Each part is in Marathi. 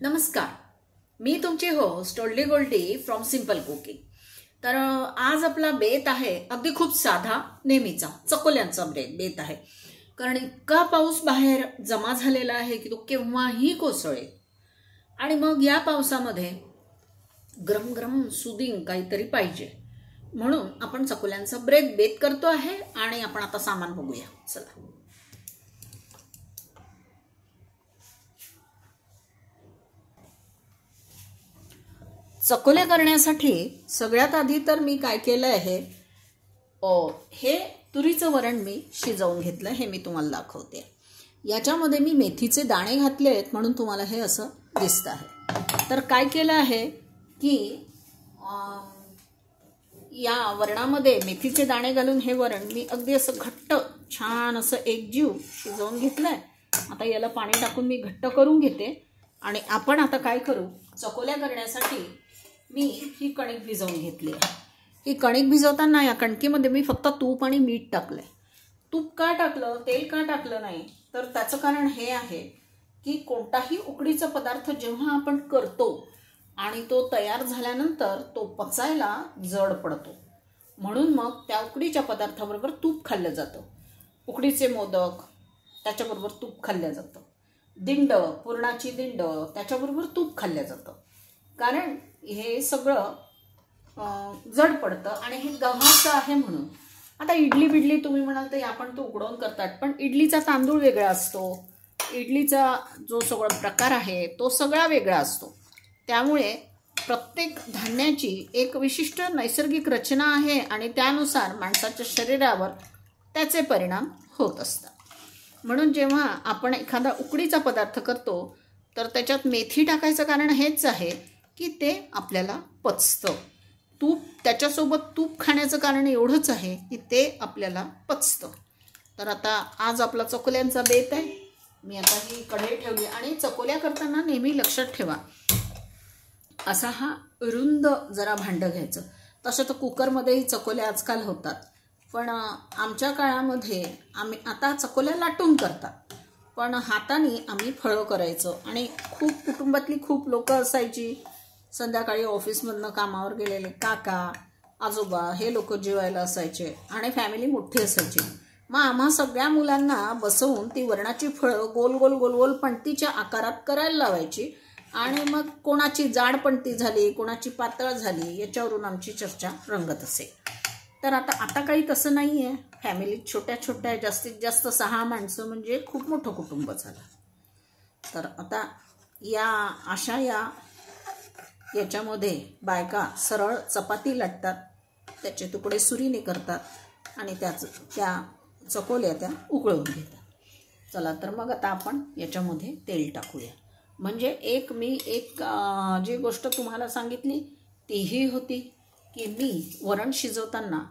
नमस्कार, मी तुमची होस्ट ओल्डी गोल्डी फ्रॉम सिंपल कुकिंग। तर आज आपला बेत आहे अगदी खूप साधा नेहमीचा चकोल्यांचा बेत आहे। कारण इतका पाऊस बाहेर जमा झालेला आहे की तो केव्हाही कोसळेल आणि मग या पावसामध्ये गरम गरम सुदिंग काहीतरी पाहिजे, म्हणून आपण चकोल्यांचा बेत करतो आहे। आणि आपण आता सामान बघूया, चला। चकोल्या करण्यासाठी सगळ्यात आधी तर मी काय केलं आहे, हे तुरीचं वरण मी शिजवून घेतलं, हे मी तुम्हाला दाखवते। याच्यामध्ये मी मेथीचे दाणे घातले आहेत म्हणून तुम्हाला हे असं दिसतं आहे। तर काय केलं आहे की या वरणामध्ये मेथीचे दाणे घालून हे वरण मी अगदी असं घट्ट छान असं एकजीव शिजवून घेतलंय। आता याला पाणी टाकून मी घट्ट करून घेते आणि आपण आता काय करू, चकोल्या करण्यासाठी मी ही कणिक भिजवून घेतली आहे। ही कणिक भिजवताना या कणकीमध्ये मी फक्त तूप आणि मीठ टाकलंय। तूप का टाकलं, तेल का टाकलं नाही, तर त्याचं कारण हे आहे की कोणताही उकडीचा पदार्थ जेव्हा आपण करतो आणि तो तयार झाल्यानंतर तो पचायला जड पडतो, म्हणून मग त्या उकडीच्या पदार्थाबरोबर तूप खाल्लं जातं। उकडीचे मोदक त्याच्याबरोबर तूप खाल्लं जातं, दिंड पुरणाची दिंड त्याच्याबरोबर तूप खाल्लं जातं, कारण हे सगळं जड पडतं आणि हे गव्हाचं आहे म्हणून। आता इडली बिडली तुम्ही म्हणाल तर आपण तो उकडवून करतात, पण इडलीचा तांदूळ वेगळा असतो, इडलीचा जो सगळा प्रकार आहे तो सगळा वेगळा असतो। त्यामुळे प्रत्येक धान्याची एक विशिष्ट नैसर्गिक रचना आहे आणि त्यानुसार माणसाच्या शरीरावर त्याचे परिणाम होत असतात। म्हणून जेव्हा आपण एखादा उकडीचा पदार्थ करतो तर त्याच्यात मेथी टाकायचं कारण हेच आहे की ते आपल्याला पचतं। तूप त्याच्यासोबत तूप खाण्याचं कारण एवढंच आहे की ते आपल्याला पचतं। तर आता आज आपला चकोल्यांचा बेत आहे। मी आता ही कढई ठेवली आणि चकोल्या करताना नेहमी लक्षात ठेवा, असा हा रुंद जरा भांडं घ्यायचं। तसं तर कुकरमध्येही चकोल्या आजकाल होतात, पण आमच्या काळामध्ये आम्ही आता चकोल्या लाटून करतात, पण हाताने आम्ही फळं करायचो आणि खूप कुटुंबातली खूप लोक असायची। संध्याकाळी ऑफिसमधनं कामावर गेलेले काका आजोबा हे लोक जेवायला असायचे आणि फॅमिली मोठी असायची। मग आम्हा सगळ्या मुलांना बसवून ती वरणाची फळं गोल गोल गोल गोल पणतीच्या आकारात करायला लावायची आणि मग कोणाची जाड पणती झाली कोणाची पातळ झाली याच्यावरून आमची चर्चा रंगत असे। तर आता काही तसं नाही आहे, फॅमिलीत छोट्या छोट्या जास्तीत जास्त 6 माणसं म्हणजे खूप मोठं कुटुंब झालं। तर आता याच्यामध्ये बायका सरळ चपाती लाटतात, त्याचे तुकडे सुरीने करतात आणि त्या चकोल्या त्या उकळून घेतात। चला तर मग आता आपण याच्यामध्ये तेल टाकूया। म्हणजे मी जी गोष्ट तुम्हाला सांगितली तीही होती की मी वरण शिजवताना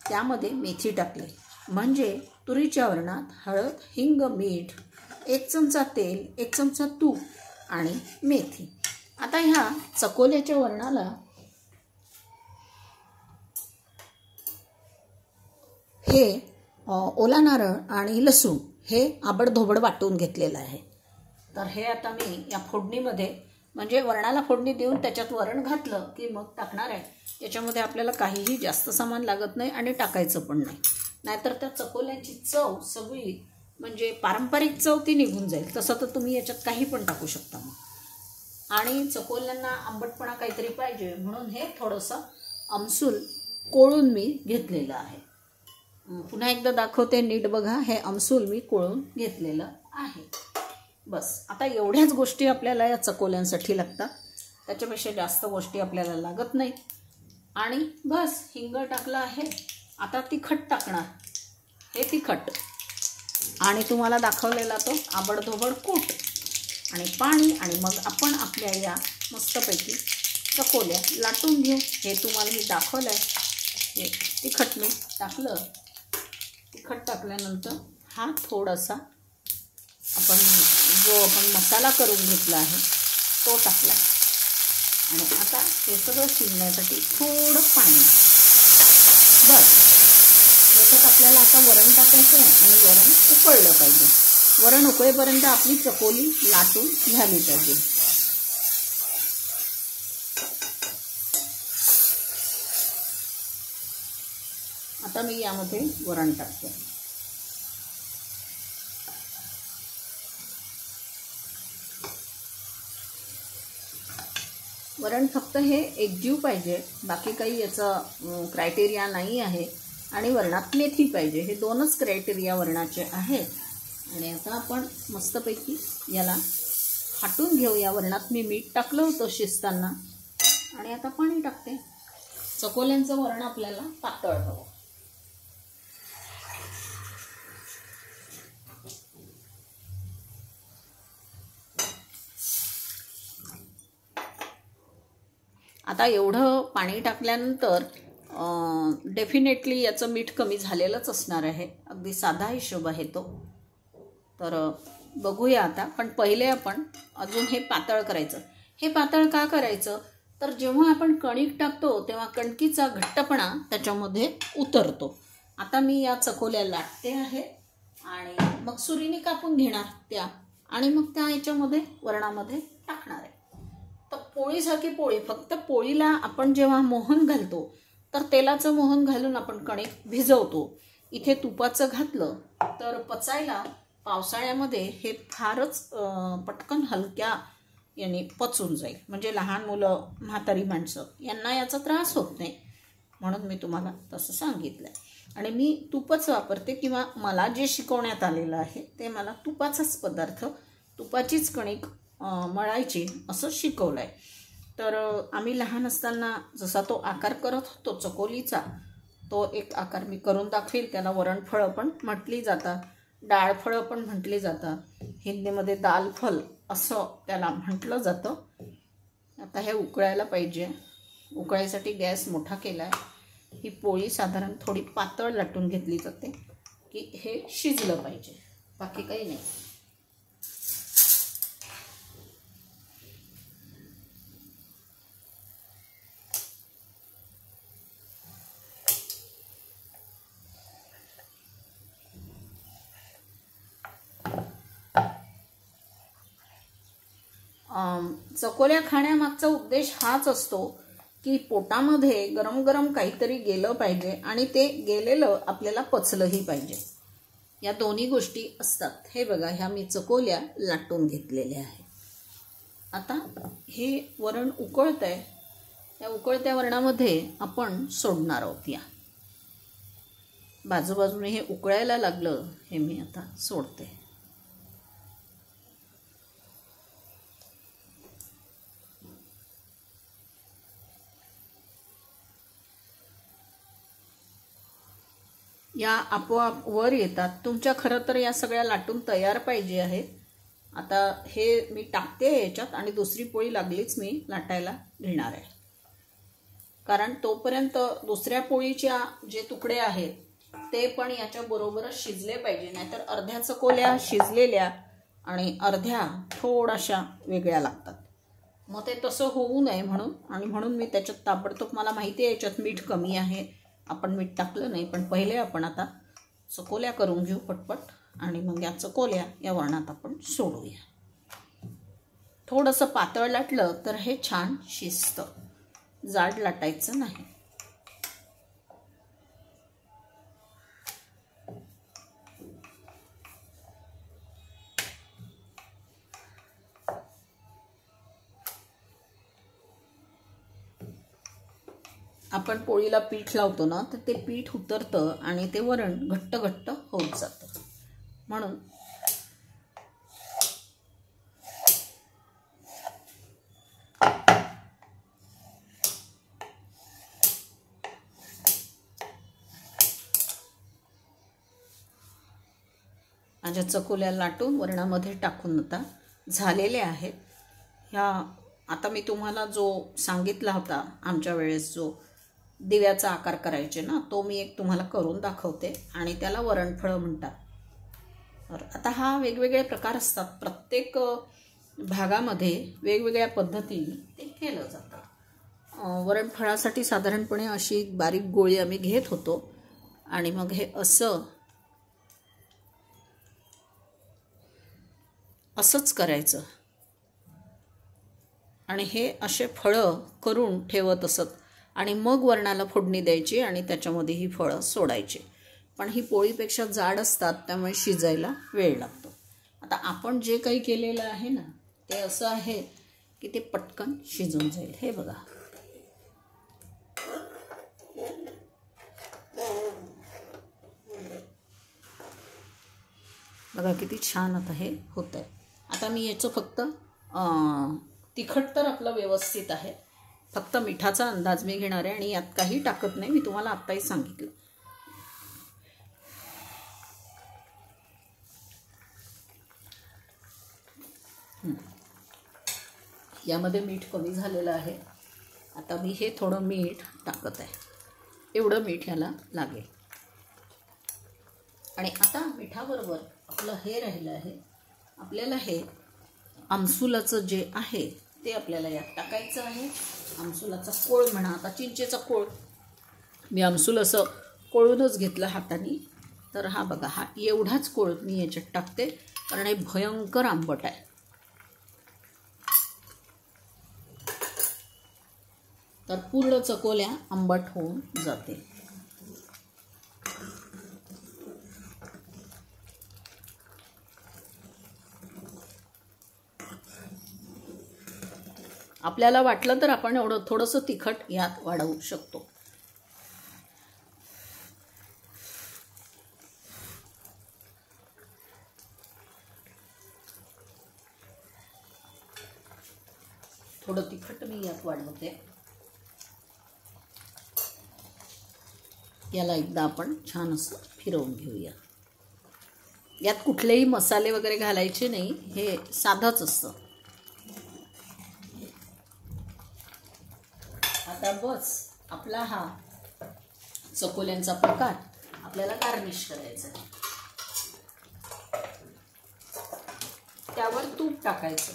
त्यामध्ये मेथी टाकली, म्हणजे तुरीच्या वरणात हळद हिंग मीठ 1 चमचा तेल 1 चमचा तूप आणि मेथी। आता ह्या चकोल्याच्या वरणाला हे ओला नारळ आणि लसूण हे आबडधोबड वाटून घेतलेलं आहे। तर हे आता मी या फोडणीमध्ये, म्हणजे वरणाला फोडणी देऊन त्याच्यात वरण घातलं की मग टाकणार आहे। याच्यामध्ये आपल्याला काहीही जास्त सामान लागत नाही आणि टाकायचं पण नाही, नाहीतर त्या चकोल्यांची चव सगळी म्हणजे पारंपरिक चव ती निघून जाईल। तसं तर तुम्ही याच्यात काही पण टाकू शकता मग। आणि चकोल्यांना आंबटपणा काहीतरी पाहिजे म्हणून हे थोडंसं आमसूल कोळून मी घेतलेलं आहे। पुन्हा एकदा दाखवते, नीट बघा, हे आमसूल मी कोळून घेतलेलं आहे। बस आता एवढ्याच गोष्टी आपल्याला या चकोल्यांसाठी लागतात, त्याच्यापेक्षा जास्त गोष्टी आपल्याला लागत नाहीत। आणि बस हिंग टाकलं आहे। आता तिखट टाकणार, हे तिखट आणि तुम्हाला दाखवलेला तो आबडधोबड कूट आणि पाणी, आणि मग आपण आपल्या या मस्तपैकी चकोल्या लाटून घेऊ। हे तुम्हाला मी दाखवलं आहे। हे तिखट मी टाकलं, तिखट टाकल्यानंतर हा थोडासा आपण मसाला करून घेतला आहे तो टाकला आणि आता हे सगळं शिजण्यासाठी थोडं पाणी। बस याच्यात आपल्याला आता वरण टाकायचं आहे आणि वरण उकळलं पाहिजे। वरण उकळेपर्यंत आपली चकोली लाटून झाली पाहिजे। आता मी यामध्ये वरण टाकते. वरण फक्त हे एकजीव पाहिजे, बाकी काही याचं क्रायटेरिया नाही आहे. आणि वरणात मेथी पाहिजे, हे दोनच क्रायटेरिया वरणाचे आहेत. आणि आता आपण मस्तपैकी याला हाटून घेऊया. वरणात मी मीठ टाकलं होतं शिजताना. आणि आता पाणी टाकते. चकोल्यांचं वरण आपल्याला पातळ हवं. आता एवढं पाणी टाकल्यानंतर डेफिनेटली याचं मीठ कमी झालेलंच असणार आहे. अगदी साधा हिशोब आहे तो. तर बघूया आता. पण पहिले आपण अजून हे पातळ करायचं. हे पातळ का करायचं, तर जेव्हा आपण कणिक टाकतो तेव्हा कणकीचा घट्टपणा त्याच्यामध्ये उतरतो. आता मी या चकोल्या लाटते आहे आणि मग सुरीने कापून घेणार त्या, आणि मग त्या याच्यामध्ये वरणामध्ये टाकणार आहे. तर पोळीसारखी पोळी, फक्त पोळीला आपण जेव्हा मोहन घालतो तर तेलाचं मोहन घालून आपण कणिक भिजवतो. इथे तुपाचं घातलं तर पचायला पावसाळ्यामध्ये हे फारच पटकन हलक्या याने पचून जाईल. म्हणजे लहान मुलं, म्हातारी माणसं यांना याचा त्रास होत नाही, म्हणून मी तुम्हाला तसं सांगितलं आहे. आणि मी तुपच वापरते, किंवा मला जे शिकवण्यात आलेलं आहे ते मला तुपाचाच पदार्थ, तुपाचीच कणिक मळायची असं शिकवलं आहे. तर आम्ही लहान असताना जसा तो आकार करत होतो चकोलीचा, तो एक आकार मी करून दाखवेल. त्याला वरणफळं पण म्हटली जातात, डाळफळं पण म्हटली जातात. हिंदीमध्ये दालफल असं त्याला म्हटलं जातं. आता हे उकळायला पाहिजे. उकळायसाठी गॅस मोठा केला आहे. ही पोळी साधारण थोडी पातळ लाटून घेतली जाते की हे शिजलं पाहिजे, बाकी काही नाही. चकोल्या खाण्यामागचा उद्देश हाच असतो की पोटामध्ये गरम गरम काहीतरी गेलं पाहिजे आणि ते गेलेलं आपल्याला पचलंही पाहिजे. या दोन्ही गोष्टी असतात. हे बघा, ह्या मी चकोल्या लाटून घेतलेल्या आहेत. आता हे वरण उकळत आहे. त्या उकळत्या वरणामध्ये आपण सोडणार आहोत. या बाजूबाजूने हे उकळायला लागलं, हे मी आता सोडते. या आपोआप वर येतात. तुमच्या खरं तर या सगळ्या लाटून तयार पाहिजे आहेत. आता हे मी टाकते याच्यात आणि दुसरी पोळी लागलीच मी लाटायला घेणार आहे. कारण तोपर्यंत दुसऱ्या पोळीच्या जे तुकडे आहेत ते पण याच्या बरोबरच शिजले पाहिजे. नाहीतर अर्ध्या चकोल्या शिजलेल्या आणि अर्ध्या थोड्याशा वेगळ्या लागतात. मग ते तसं होऊ नये म्हणून मी त्याच्यात ताबडतोब, मला माहिती आहे याच्यात मीठ कमी आहे, आपण मीठ टाकलं नाही, पण पहिले आपण आता चकोल्या करून घेऊ पटपट आणि मग या चकोल्या या वरणात आपण सोडूया. थोडंसं पातळ लाटलं तर हे छान शिजतं, जाड लाटायचं नाही. आपण पोळीला पीठ लावतो ना, तर ते पीठ उतरतं आणि ते वरण घट्ट घट्ट होत जातं. म्हणून माझ्या चकोल्या लाटून वरणामध्ये टाकून आता झालेल्या आहेत. ह्या आता मी तुम्हाला जो सांगितला होता आमच्या वेळेस, जो दिव्याचा आकार करायचे ना, तो मी एक तुम्हाला करून दाखवते आणि त्याला वरणफळं म्हणतात. तर आता हा वेगवेगळे प्रकार असतात. प्रत्येक भागामध्ये वेगवेगळ्या पद्धतीने ते केलं जातं. वरणफळासाठी साधारणपणे अशी बारीक गोळी आम्ही घेत होतो आणि मग हे असंच करायचं आणि हे असे फळं करून ठेवत असत. आणि मग वरणाला फोडणी द्यायची आणि त्याच्यामध्ये ही फळं सोडायची. पण ही पोळीपेक्षा जाड असतात त्यामुळे शिजायला वेळ लागतो. आता आपण जे काही केलेलं आहे ना ते असं आहे की ते पटकन शिजून जाईल. हे बघा, बघा किती छान आता हे होतं आहे. आता मी याचं फक्त तिखट तर आपलं व्यवस्थित आहे, फक्त मिठाचा अंदाज मी घेणार आहे आणि यात काही टाकत नाही. मी तुम्हाला आत्ताही सांगितलं. यामध्ये मीठ कमी झालेलं आहे. आता मी हे थोडं मीठ टाकत आहे, एवढं मीठ याला लागेल. आणि आता मिठाबरोबर आपलं हे राहिलं आहे, आपल्याला हे आमसुलाचं जे आहे ते आपल्याला यात टाकायचं आहे. आमसुलाचा कोळ म्हणा, आता चिंचेचा कोळ, मी आमसूल असं कोळूनच घेतलं हाताने. तर हा बघा, हा एवढाच कोळ मी याच्यात टाकते कारण हे भयंकर आंबट आहे. तर पूर्ण चकोल्या आंबट होऊन जाते. आपल्याला वाटलं तर आपण एवढं थोडंसं तिखट यात वाढवू शकतो. थोडं तिखट मी यात वाढवते. याला एकदा आपण छान असं फिरवून घेऊया. यात कुठलेही मसाले वगैरे घालायचे नाही, हे साधंच असतं. आता बस आपला हा चकोल्यांचा प्रकार आपल्याला गार्निश करायचा आहे. त्यावर तूप टाकायचं.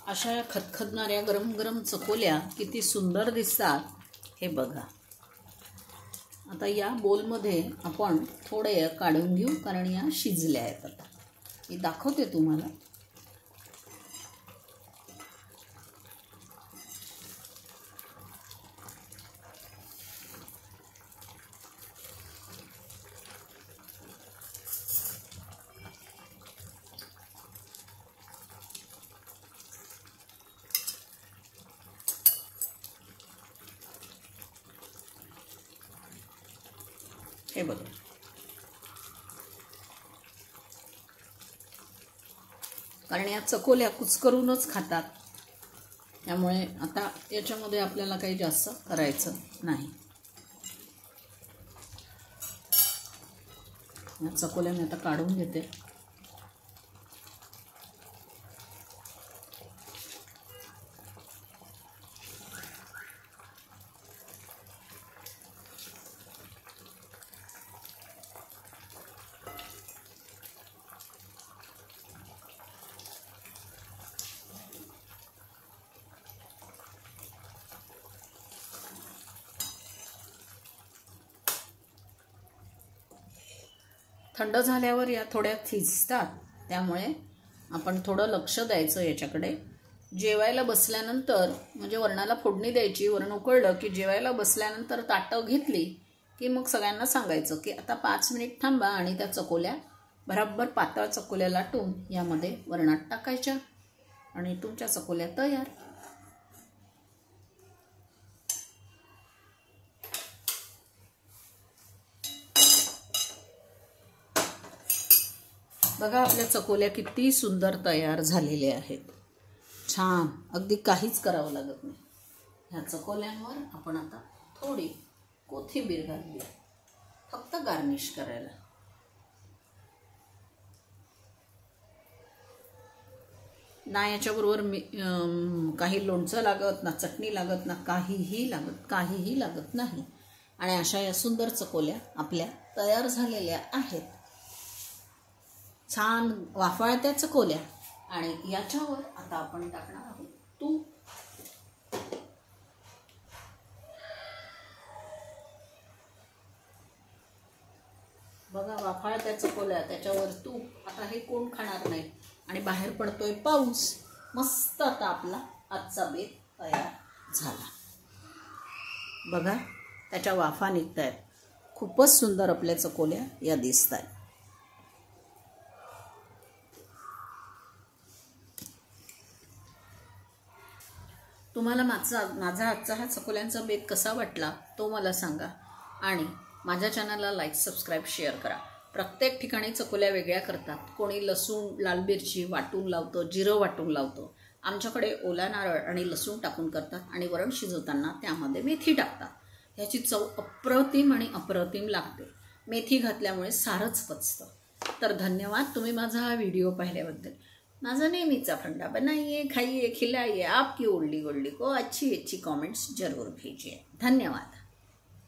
अशा या खदखदणाऱ्या गरम गरम चकोल्या किती सुंदर दिसतात हे बघा. आता या बोलमध्ये आपण थोडे काढून घेऊ कारण या शिजल्या आहेत. आता मी दाखवते तुम्हाला. हे बघा, कारण या चकोल्या कुचकरूनच खातात त्यामुळे आता याच्यामध्ये आपल्याला काही जास्त करायचं नाही. या चकोल्या मी आता काढून घेते. थंड झाल्यावर या थोड्या थिजतात त्यामुळे आपण थोडं लक्ष द्यायचं याच्याकडे. जेवायला बसल्यानंतर म्हणजे वरणाला फोडणी द्यायची, वरण उकळलं की जेवायला बसल्यानंतर ताटं घेतली की मग सगळ्यांना सांगायचं की आता 5 मिनिट थांबा आणि त्या चकोल्या बराबर पातळ चकोल्या लाटून यामध्ये वरणात टाकायच्या आणि तुमच्या चकोल्या तयार. बघा आपल्या चकोल्या किती सुंदर तयार झालेल्या आहेत. छान, अगदी काहीच करावं लागत नाही. ह्या चकोल्यांवर आपण आता थोडी कोथिंबीर घालूया, फक्त गार्निश करायला. ना याच्याबरोबर काही लोणचं लागत, ना चटणी लागत, ना काहीही लागत नाही. आणि अशा या सुंदर चकोल्या आपल्या तयार झालेल्या आहेत. छान वाफाळत्या चकोल्या. आणि याच्यावर आता आपण टाकणार आहोत तूप. बघा, वाफाळत्या चकोल्या, त्याच्यावर तूप. आता हे कोण खाणार नाही. आणि बाहेर पडतोय पाऊस. मस्त आता आपला आजचा बेत तयार झाला. बघा, त्याच्या वाफा निघत आहेत. खूपच सुंदर आपल्या चकोल्या या दिसत आहेत. तुम्हाला माझा आजचा हा चकोल्यांचा बेत कसा वाटला तो मला सांगा. आणि माझ्या चॅनलला लाईक, सबस्क्राईब, शेअर करा. प्रत्येक ठिकाणी चकोल्या वेगळ्या करतात. कोणी लसूण, लाल मिरची वाटून लावतो, जिरं वाटून लावतो. आमच्याकडे ओला नारळ आणि लसूण टाकून करतात. आणि वरण शिजवताना त्यामध्ये मेथी टाकतात. ह्याची चव अप्रतिम आणि अप्रतिम लागते. मेथी घातल्यामुळे सारच पचतं. तर धन्यवाद तुम्ही माझा हा व्हिडिओ पाहिल्याबद्दल. माझा नेहमीचा फंडा, बनाइए, खाइए, खिलाइए. आपकी ओल्डी गोल्डी को अच्छी अच्छी कमेंट्स जरूर भेजिए. धन्यवाद.